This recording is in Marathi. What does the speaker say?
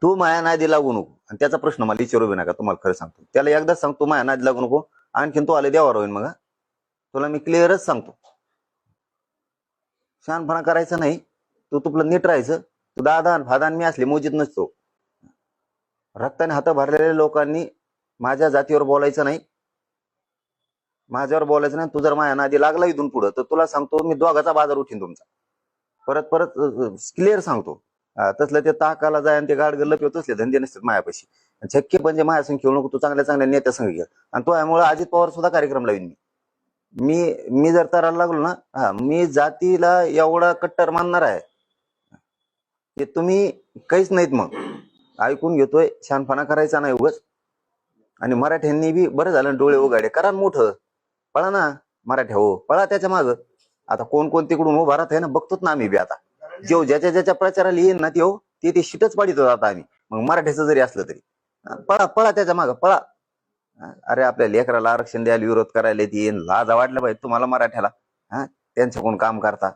तू माया नादी लागू नको, आणि त्याचा प्रश्न मला विचारू बी नका, तुम्हाला खरं सांगतो. त्याला एकदाच सांगतो माया नादी लागू नको, आणखीन तो आले देवावर होईल मग. तुला मी क्लिअरच सांगतो, शहाणपणा करायचा नाही. तू तुपलं नीट राहायचं. तू दादा फादान मी असले मोजीत नसतो. रक्ताने हात भरलेल्या लोकांनी माझ्या जातीवर बोलायचं नाही, माझ्यावर बोलायचं नाही. तू जर माझ्या नादी लागला इथून पुढं तर तुला सांगतो मी दोघाचा बाजार उठीन तुमचा. परत परत क्लिअर सांगतो. तसलं ते ताकाला जाय आणि ते गाड गल्लप तसले धंदे नसतात मायापाशी. शक्य म्हणजे माझ्या संग खेळू नको. तू चांगल्या चांगल्या नेत्या संग घे, आणि तो यामुळे अजित पवार सुद्धा कार्यक्रम लावीन मी. मी जर तरायला लागलो ना, मी जातीला एवढा कट्टर मानणार आहे की तुम्ही काहीच नाहीत. मग ऐकून घेतोय, शहाणपणा करायचा नाही उगाच. आणि मराठ्यांनी बी बरं झालं डोळे उघाडे करा, मोठं पळा ना मराठ्या, हो पळा त्याच्या माग. आता कोण कोण तिकडून उभा राहत आहे ना, बघतोच ना आम्ही बी. आता जेव ज्याच्या ज्याच्या प्रचाराला येईन ना ते शिटच पाडितो आता आम्ही. मग मराठ्याचं जरी असलं तरी पळा पळा त्याच्या माग पळा. अरे आपल्या लेकराला आरक्षण द्यायला विरोध करायला येईन, लाज वाटलं पाहिजे तुम्हाला मराठ्याला. त्यांचं कोण काम करता.